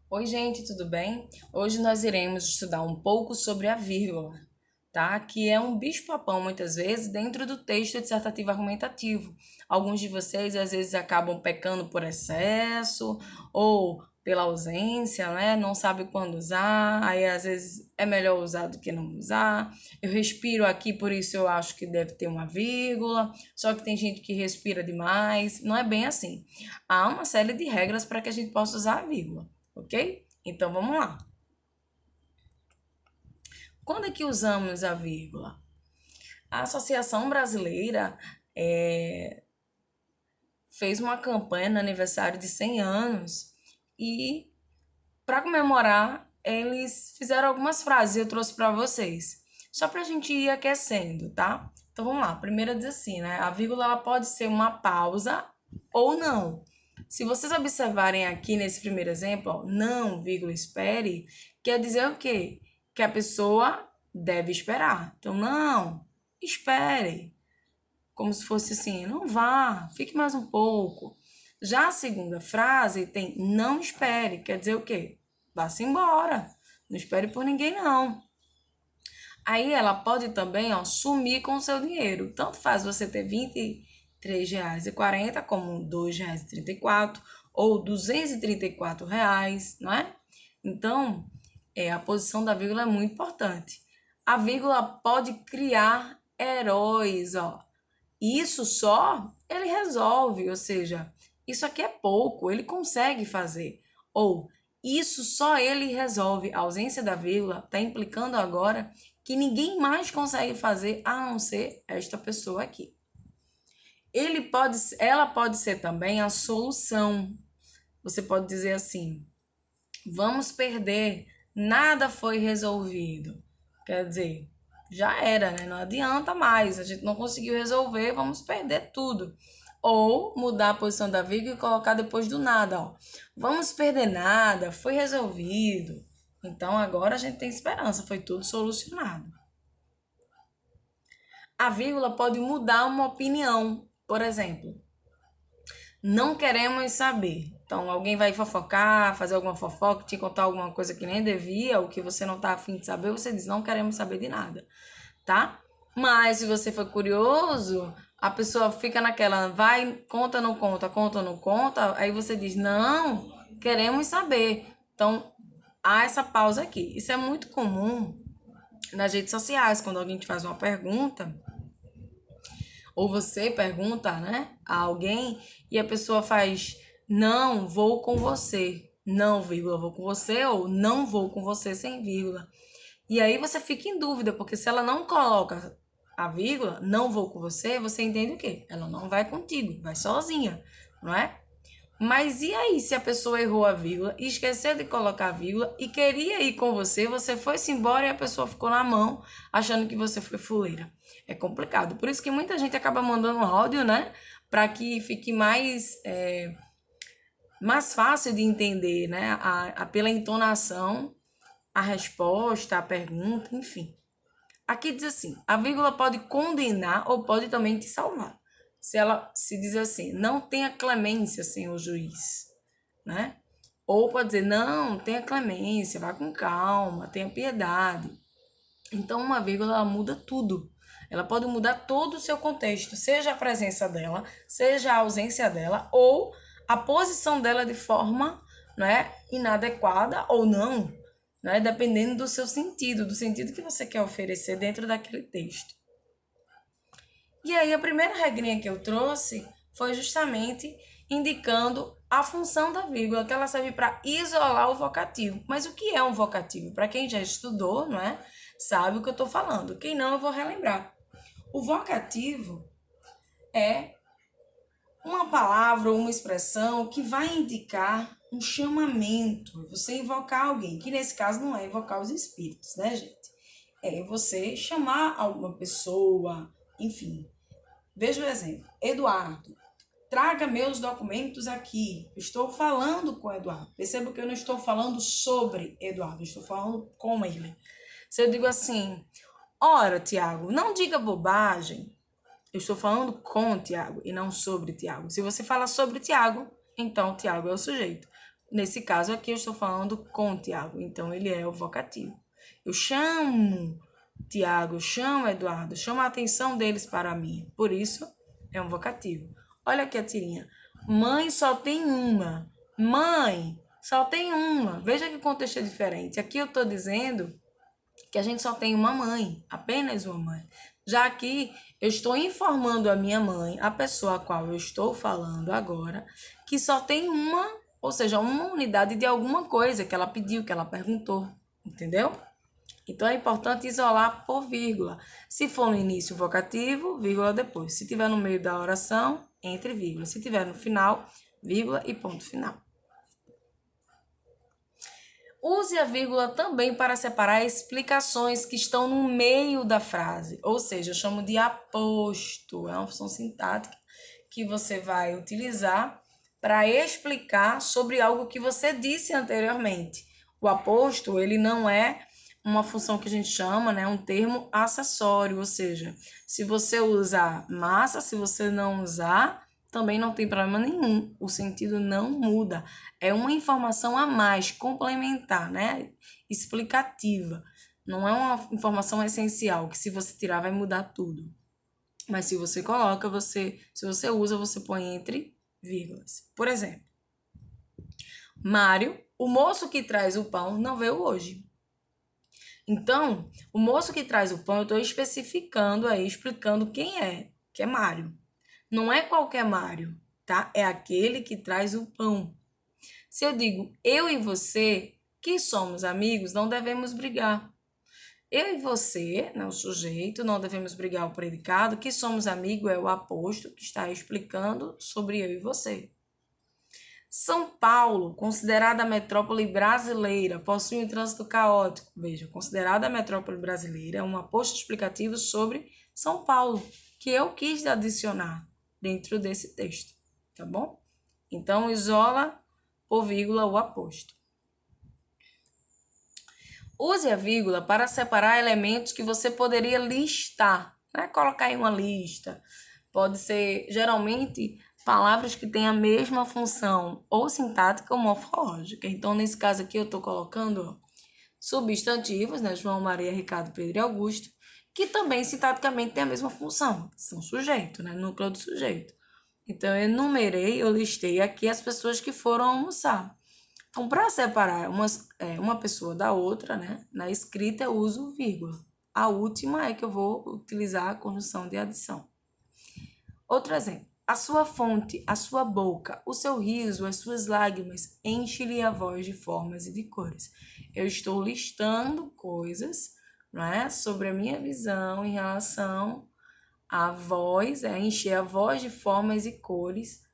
Oi, gente, tudo bem? Hoje nós iremos estudar um pouco sobre a vírgula, tá? Que é um bicho-papão, muitas vezes, dentro do texto dissertativo argumentativo. Alguns de vocês, às vezes, acabam pecando por excesso ou pela ausência, né? Não sabe quando usar, aí às vezes é melhor usar do que não usar. Eu respiro aqui, por isso eu acho que deve ter uma vírgula, só que tem gente que respira demais. Não é bem assim. Há uma série de regras para que a gente possa usar a vírgula. Ok? Então vamos lá. Quando é que usamos a vírgula? A Associação Brasileira fez uma campanha no aniversário de 100 anos e, para comemorar, eles fizeram algumas frases e eu trouxe para vocês, só para a gente ir aquecendo, tá? Então vamos lá. A primeira diz assim, né? A vírgula ela pode ser uma pausa ou não. Se vocês observarem aqui nesse primeiro exemplo, ó, não, vírgula, espere, quer dizer o quê? Que a pessoa deve esperar. Então, não, espere. Como se fosse assim, não vá, fique mais um pouco. Já a segunda frase tem não espere, quer dizer o quê? Vá-se embora. Não espere por ninguém, não. Aí ela pode também, ó, sumir com o seu dinheiro. Tanto faz você ter R$ 23,40 como R$ 2,34 ou R$ 234, não é? Então, a posição da vírgula é muito importante. A vírgula pode criar heróis, ó. Isso só ele resolve, ou seja, isso aqui é pouco, ele consegue fazer. Ou isso só ele resolve. A ausência da vírgula está implicando agora que ninguém mais consegue fazer a não ser esta pessoa aqui. Ela pode ser também a solução. Você pode dizer assim: vamos perder, nada foi resolvido. Quer dizer, já era, né? Não adianta mais, a gente não conseguiu resolver, vamos perder tudo. Ou mudar a posição da vírgula e colocar depois do nada, ó. Vamos perder nada, foi resolvido. Então agora a gente tem esperança, foi tudo solucionado. A vírgula pode mudar uma opinião, por exemplo, não queremos saber. Então, alguém vai fofocar, fazer alguma fofoca, te contar alguma coisa que nem devia, ou que você não tá afim de saber, você diz, não queremos saber de nada, tá? Mas se você for curioso, a pessoa fica naquela, vai, conta, não conta, conta, não conta, aí você diz, não, queremos saber. Então, há essa pausa aqui. Isso é muito comum nas redes sociais, quando alguém te faz uma pergunta, ou você pergunta, né, a alguém e a pessoa faz não vou com você, não, vírgula, vou com você, ou não vou com você sem vírgula. E aí você fica em dúvida, porque se ela não coloca a vírgula, não vou com você, você entende o quê? Ela não vai contigo, vai sozinha, não é? Mas e aí, se a pessoa errou a vírgula, esqueceu de colocar a vírgula e queria ir com você, você foi-se embora e a pessoa ficou na mão, achando que você foi fuleira. É complicado. Por isso que muita gente acaba mandando áudio, né? Para que fique mais fácil de entender, né? Pela entonação, a resposta, a pergunta, enfim. Aqui diz assim: a vírgula pode condenar ou pode também te salvar. Se ela se diz assim, não tenha clemência, senhor juiz, né? Ou pode dizer, não, tenha clemência, vá com calma, tenha piedade. Então, uma vírgula ela muda tudo. Ela pode mudar todo o seu contexto, seja a presença dela, seja a ausência dela, ou a posição dela de forma, né, inadequada ou não, né, dependendo do seu sentido, do sentido que você quer oferecer dentro daquele texto. E aí, a primeira regrinha que eu trouxe foi justamente indicando a função da vírgula, que ela serve para isolar o vocativo. Mas o que é um vocativo? Para quem já estudou, não é? Sabe o que eu estou falando. Quem não, eu vou relembrar. O vocativo é uma palavra ou uma expressão que vai indicar um chamamento, você invocar alguém, que nesse caso não é invocar os espíritos, né, gente? É você chamar alguma pessoa, enfim. Veja o exemplo. Eduardo, traga meus documentos aqui. Eu estou falando com o Eduardo. Perceba que eu não estou falando sobre Eduardo, eu estou falando com ele. Se eu digo assim, ora, Tiago, não diga bobagem. Eu estou falando com o Tiago e não sobre Tiago. Se você fala sobre Tiago, então Tiago é o sujeito. Nesse caso aqui, eu estou falando com Tiago, então ele é o vocativo. Eu chamo Tiago, eu chamo Eduardo, chamo a atenção deles para mim. Por isso, é um vocativo. Olha aqui a tirinha. Mãe só tem uma. Mãe só tem uma. Veja que o contexto é diferente. Aqui eu estou dizendo que a gente só tem uma mãe, apenas uma mãe. Já aqui, eu estou informando a minha mãe, a pessoa a qual eu estou falando agora, que só tem uma, ou seja, uma unidade de alguma coisa que ela pediu, que ela perguntou, entendeu? Então, é importante isolar por vírgula. Se for no início, vocativo, vírgula depois. Se tiver no meio da oração, entre vírgula. Se tiver no final, vírgula e ponto final. Use a vírgula também para separar explicações que estão no meio da frase, ou seja, eu chamo de aposto. É uma função sintática que você vai utilizar para explicar sobre algo que você disse anteriormente. O aposto, ele não é uma função que a gente chama, né, um termo acessório, ou seja, se você usar massa, se você não usar, também não tem problema nenhum, o sentido não muda. É uma informação a mais, complementar, né? Explicativa. Não é uma informação essencial, que se você tirar vai mudar tudo. Mas se você coloca, se você usa, você põe entre vírgulas. Por exemplo, Mário, o moço que traz o pão, não veio hoje. Então, o moço que traz o pão, eu estou especificando aí, explicando quem é, que é Mário. Não é qualquer Mário, tá? É aquele que traz o pão. Se eu digo eu e você, que somos amigos, não devemos brigar. Eu e você, né, o sujeito, não devemos brigar. O predicado, que somos amigos, é o aposto que está explicando sobre eu e você. São Paulo, considerada a metrópole brasileira, possui um trânsito caótico. Veja, considerada a metrópole brasileira é um aposto explicativo sobre São Paulo, que eu quis adicionar dentro desse texto, tá bom? Então, isola por vírgula o aposto. Use a vírgula para separar elementos que você poderia listar, né? Colocar em uma lista. Pode ser, geralmente, palavras que têm a mesma função, ou sintática ou morfológica. Então, nesse caso aqui, eu estou colocando substantivos, né? João, Maria, Ricardo, Pedro e Augusto, que também sintaticamente têm a mesma função. São sujeito, né? Núcleo do sujeito. Então, eu enumerei, eu listei aqui as pessoas que foram almoçar. Então, para separar uma pessoa da outra, né? Na escrita eu uso vírgula. A última é que eu vou utilizar a conjunção de adição. Outro exemplo. A sua fonte, a sua boca, o seu riso, as suas lágrimas, enche-lhe a voz de formas e de cores. Eu estou listando coisas, não é? Sobre a minha visão em relação à voz, encher a voz de formas e cores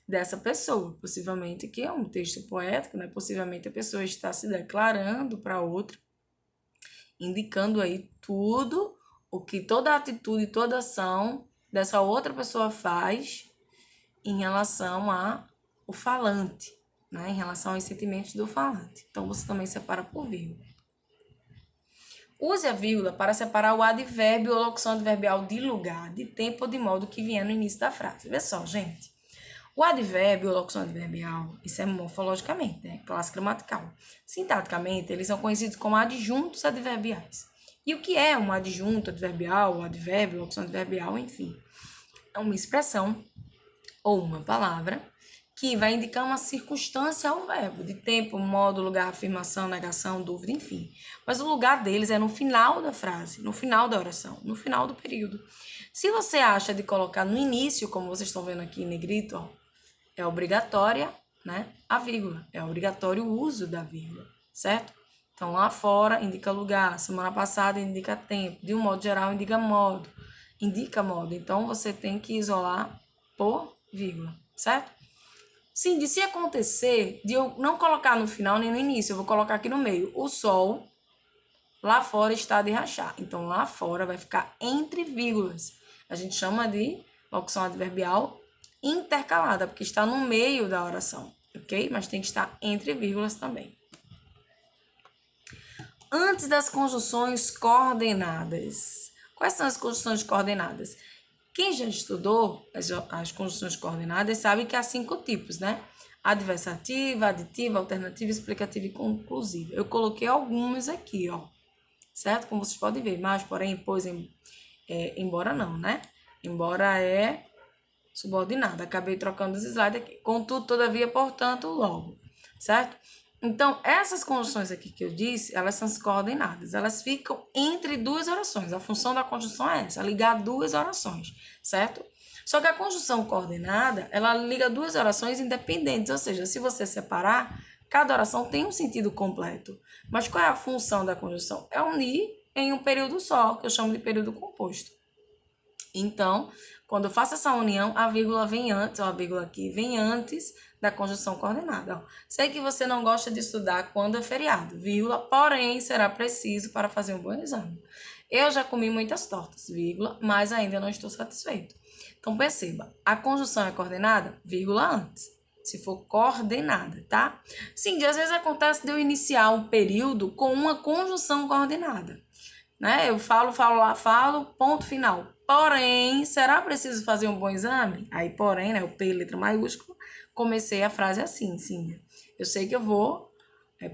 dessa pessoa. Possivelmente que é um texto poético, né? Possivelmente a pessoa está se declarando para outra, indicando aí tudo, o que toda atitude, toda ação dessa outra pessoa faz em relação ao falante, né? Em relação aos sentimentos do falante. Então, você também separa por vírgula. Use a vírgula para separar o advérbio ou locução adverbial de lugar, de tempo ou de modo que vier no início da frase. Vê só, gente. O advérbio ou locução adverbial, isso é morfologicamente, né? Classe gramatical. Sintaticamente, eles são conhecidos como adjuntos adverbiais. E o que é um adjunto adverbial, o advérbio, locução adverbial, enfim? É uma expressão ou uma palavra que vai indicar uma circunstância ao verbo, de tempo, modo, lugar, afirmação, negação, dúvida, enfim. Mas o lugar deles é no final da frase, no final da oração, no final do período. Se você acha de colocar no início, como vocês estão vendo aqui em negrito, ó, é obrigatória, né? A vírgula. É obrigatório o uso da vírgula, certo? Então, lá fora indica lugar, semana passada indica tempo, de um modo geral indica modo. Então, você tem que isolar por vírgula, certo? Sim, se acontecer de eu não colocar no final nem no início, eu vou colocar aqui no meio. O sol lá fora está de rachar. Então, lá fora vai ficar entre vírgulas. A gente chama de locução adverbial intercalada, porque está no meio da oração, ok? Mas tem que estar entre vírgulas também. Antes das conjunções coordenadas. Quais são as conjunções coordenadas? Quem já estudou as conjunções coordenadas sabe que há 5 tipos, né? Adversativa, aditiva, alternativa, explicativa e conclusiva. Eu coloquei algumas aqui, ó. Certo? Como vocês podem ver. Mas, porém, pois, embora não, né? Embora é subordinada. Acabei trocando os slides aqui. Contudo, todavia, portanto, logo. Certo? Então, essas conjunções aqui que eu disse, elas são coordenadas. Elas ficam entre duas orações. A função da conjunção é essa, ligar duas orações, certo? Só que a conjunção coordenada, ela liga duas orações independentes. Ou seja, se você separar, cada oração tem um sentido completo. Mas qual é a função da conjunção? É unir em um período só, que eu chamo de período composto. Então, quando eu faço essa união, a vírgula vem antes, ó, a vírgula aqui vem antes da conjunção coordenada. Ó. Sei que você não gosta de estudar quando é feriado, vírgula, porém será preciso para fazer um bom exame. Eu já comi muitas tortas, vírgula, mas ainda não estou satisfeito. Então, perceba, a conjunção é coordenada, vírgula antes, se for coordenada, tá? Sim, às vezes acontece de eu iniciar um período com uma conjunção coordenada, né? Eu falo, ponto final. Porém, será preciso fazer um bom exame? Aí, porém, né, o P, letra maiúscula, comecei a frase assim, sim. Eu sei que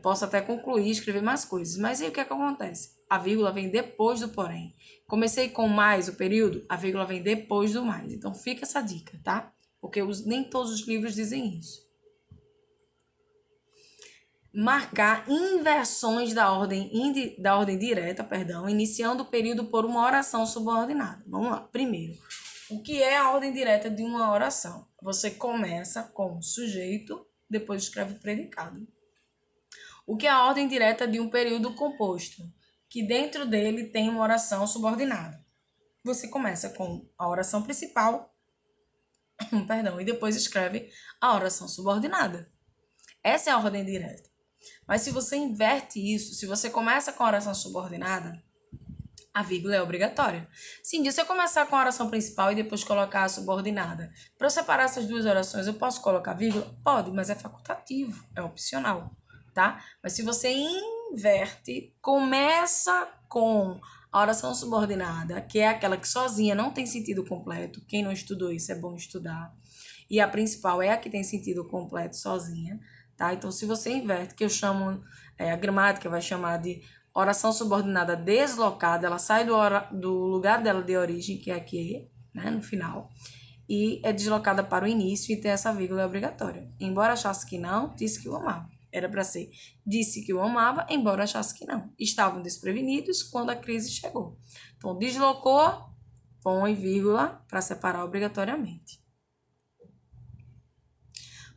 posso até concluir, escrever mais coisas, mas aí o que é que acontece? A vírgula vem depois do porém. Comecei com mais o período, a vírgula vem depois do mais. Então, fica essa dica, tá? Porque nem todos os livros dizem isso. Marcar inversões da ordem direta, iniciando o período por uma oração subordinada. Vamos lá. Primeiro, o que é a ordem direta de uma oração? Você começa com sujeito, depois escreve o predicado. O que é a ordem direta de um período composto? Que dentro dele tem uma oração subordinada. Você começa com a oração principal, e depois escreve a oração subordinada. Essa é a ordem direta. Mas se você inverte isso, se você começa com a oração subordinada, a vírgula é obrigatória. Sim, se eu começar com a oração principal e depois colocar a subordinada, para eu separar essas duas orações, eu posso colocar vírgula? Pode, mas é facultativo, é opcional, tá? Mas se você inverte, começa com a oração subordinada, que é aquela que sozinha não tem sentido completo. Quem não estudou isso é bom estudar. E a principal é a que tem sentido completo sozinha. Tá? Então, se você inverte, que eu chamo, a gramática vai chamar de oração subordinada deslocada, ela sai do lugar dela de origem, que é aqui, né, no final, e é deslocada para o início e tem essa vírgula obrigatória. Embora achasse que não, disse que o amava. Era para ser, disse que o amava, embora achasse que não. Estavam desprevenidos quando a crise chegou. Então, deslocou, põe vírgula para separar obrigatoriamente.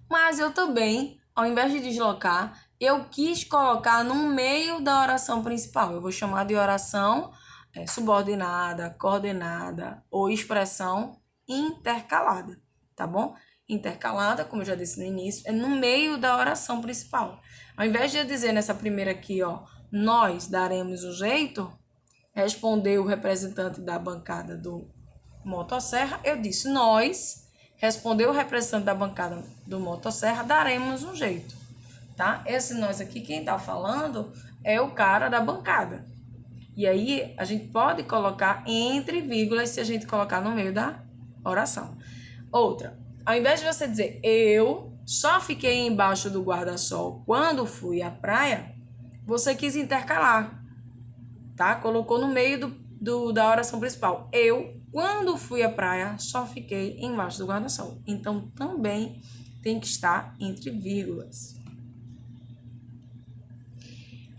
Mas eu também, ao invés de deslocar, eu quis colocar no meio da oração principal. Eu vou chamar de oração subordinada, coordenada ou expressão intercalada, tá bom? Intercalada, como eu já disse no início, é no meio da oração principal. Ao invés de eu dizer nessa primeira aqui, ó, nós daremos um jeito, respondeu o representante da bancada do Motosserra, eu disse nós, respondeu o representante da bancada do Motosserra, daremos um jeito, tá? Esse nós aqui, quem tá falando é o cara da bancada. E aí, a gente pode colocar entre vírgulas se a gente colocar no meio da oração. Outra, ao invés de você dizer eu só fiquei embaixo do guarda-sol quando fui à praia, você quis intercalar, tá? Colocou no meio da oração principal. Eu, quando fui à praia, só fiquei embaixo do guarda-sol. Então, também tem que estar entre vírgulas.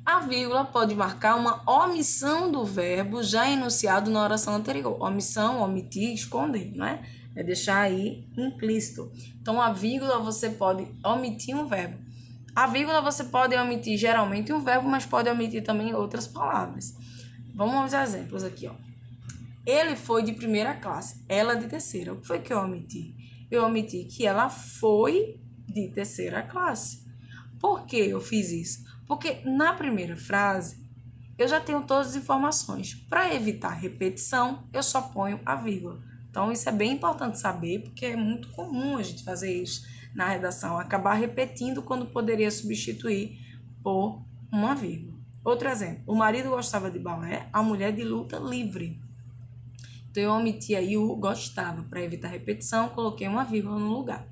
A vírgula pode marcar uma omissão do verbo já enunciado na oração anterior. Omissão, omitir, esconder, né? É deixar aí implícito. Então, a vírgula você pode omitir um verbo. A vírgula você pode omitir geralmente um verbo, mas pode omitir também outras palavras. Vamos aos exemplos aqui, ó. Ele foi de primeira classe, ela de terceira. O que foi que eu omiti? Eu omiti que ela foi de terceira classe. Por que eu fiz isso? Porque na primeira frase eu já tenho todas as informações. Para evitar repetição, eu só ponho a vírgula. Então, isso é bem importante saber, porque é muito comum a gente fazer isso na redação, acabar repetindo quando poderia substituir por uma vírgula. Outro exemplo, o marido gostava de balé, a mulher de luta livre. Então, eu omiti aí o gostava. Para evitar repetição, coloquei uma vírgula no lugar.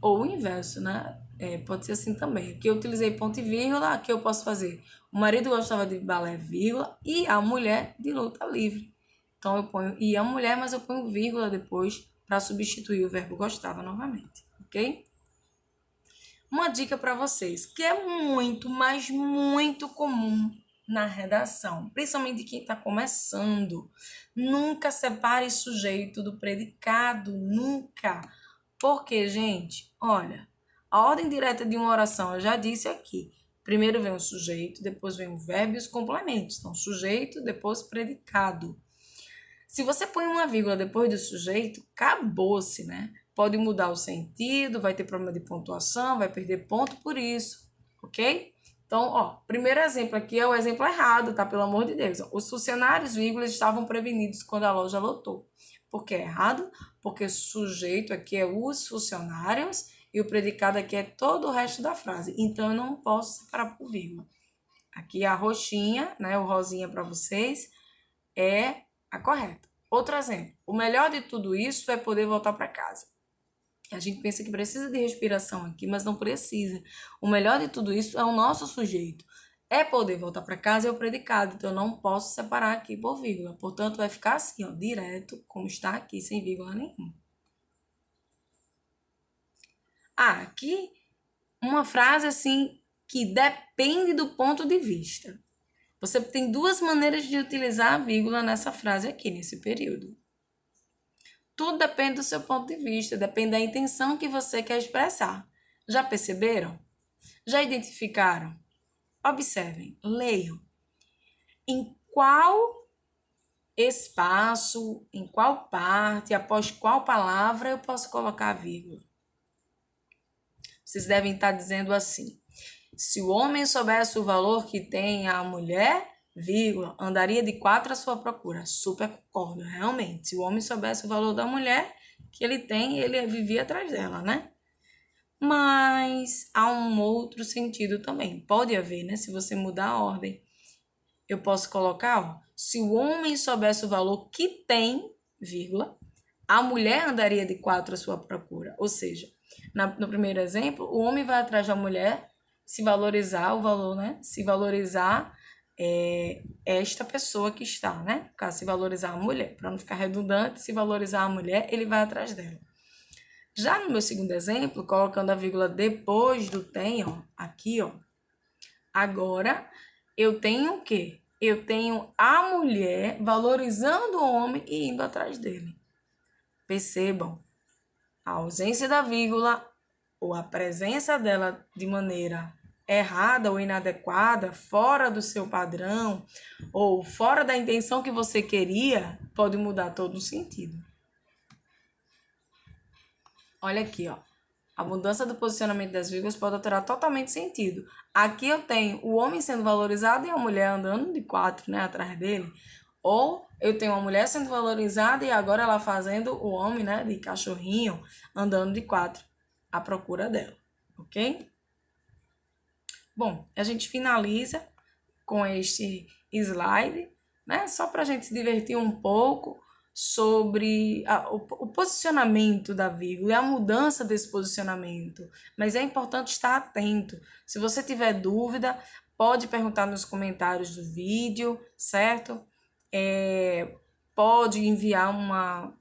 ou o inverso, né? Pode ser assim também. Aqui eu utilizei ponto e vírgula, aqui eu posso fazer o marido gostava de balé, vírgula, e a mulher de luta livre. Então eu ponho e a mulher, mas eu ponho vírgula depois para substituir o verbo gostava novamente, ok? Uma dica para vocês, que é muito, mas muito comum na redação, principalmente quem está começando. Nunca separe sujeito do predicado, nunca. Porque, gente, olha, a ordem direta de uma oração, eu já disse aqui. Primeiro vem o sujeito, depois vem o verbo e os complementos. Então, sujeito, depois predicado. Se você põe uma vírgula depois do sujeito, acabou-se, né? Pode mudar o sentido, vai ter problema de pontuação, vai perder ponto por isso, ok? Então, ó, primeiro exemplo aqui é o exemplo errado, tá? Pelo amor de Deus. Os funcionários, vírgula, estavam prevenidos quando a loja lotou. Por que é errado? Porque o sujeito aqui é os funcionários e o predicado aqui é todo o resto da frase. Então, eu não posso separar por vírgula. Aqui a roxinha, né? O rosinha para vocês é a correta. Outro exemplo. O melhor de tudo isso é poder voltar para casa. A gente pensa que precisa de respiração aqui, mas não precisa. O melhor de tudo isso é o nosso sujeito. É poder voltar para casa é o predicado. Então, eu não posso separar aqui por vírgula. Portanto, vai ficar assim, ó, direto, como está aqui, sem vírgula nenhuma. Aqui, uma frase assim, que depende do ponto de vista. Você tem duas maneiras de utilizar a vírgula nessa frase aqui, nesse período. Tudo depende do seu ponto de vista, depende da intenção que você quer expressar. Já perceberam? Já identificaram? Observem, leiam. Em qual espaço, em qual parte, após qual palavra eu posso colocar a vírgula? Vocês devem estar dizendo assim: se o homem soubesse o valor que tem a mulher, vírgula, andaria de 4 à sua procura. Super concordo, realmente. Se o homem soubesse o valor da mulher que ele tem, ele vivia atrás dela, né? Mas há um outro sentido também. Pode haver, né? Se você mudar a ordem. Eu posso colocar, ó, se o homem soubesse o valor que tem, vírgula, a mulher andaria de 4 à sua procura. Ou seja, no primeiro exemplo, o homem vai atrás da mulher se valorizar o valor, né? Se valorizar esta pessoa que está, né? No caso, se valorizar a mulher. Para não ficar redundante, se valorizar a mulher, ele vai atrás dela. Já no meu segundo exemplo, colocando a vírgula depois do tem, ó, aqui, ó. Agora, eu tenho o quê? Eu tenho a mulher valorizando o homem e indo atrás dele. Percebam, a ausência da vírgula ou a presença dela de maneira errada ou inadequada, fora do seu padrão, ou fora da intenção que você queria, pode mudar todo o sentido. Olha aqui, ó. A mudança do posicionamento das vírgulas pode alterar totalmente o sentido. Aqui eu tenho o homem sendo valorizado e a mulher andando de 4, né, atrás dele. Ou eu tenho uma mulher sendo valorizada e agora ela fazendo o homem, né, de cachorrinho, andando de 4 à procura dela, ok? Bom, a gente finaliza com este slide, né? Só para a gente se divertir um pouco sobre o posicionamento da vírgula e a mudança desse posicionamento. Mas é importante estar atento. Se você tiver dúvida, pode perguntar nos comentários do vídeo, certo? Pode enviar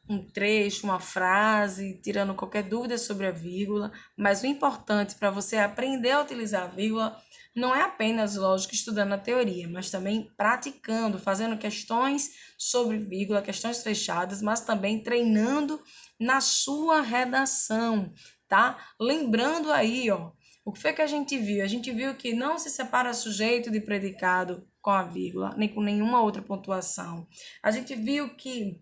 um trecho, uma frase, tirando qualquer dúvida sobre a vírgula, mas o importante para você aprender a utilizar a vírgula não é apenas, lógico, estudando a teoria, mas também praticando, fazendo questões sobre vírgula, questões fechadas, mas também treinando na sua redação, tá? Lembrando aí, ó, o que foi que a gente viu? A gente viu que não se separa sujeito de predicado com a vírgula, nem com nenhuma outra pontuação. A gente viu que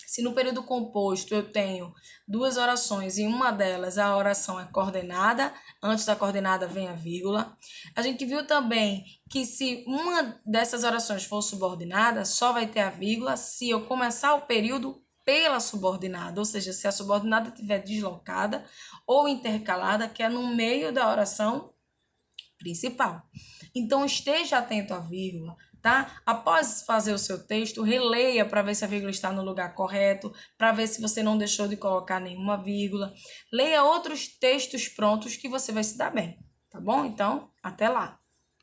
se no período composto eu tenho duas orações e uma delas a oração é coordenada, antes da coordenada vem a vírgula. A gente viu também que se uma dessas orações for subordinada, só vai ter a vírgula se eu começar o período pela subordinada, ou seja, se a subordinada estiver deslocada ou intercalada, que é no meio da oração principal. Então, esteja atento à vírgula, tá? Após fazer o seu texto, releia para ver se a vírgula está no lugar correto, para ver se você não deixou de colocar nenhuma vírgula. Leia outros textos prontos que você vai se dar bem, tá bom? Então, até lá!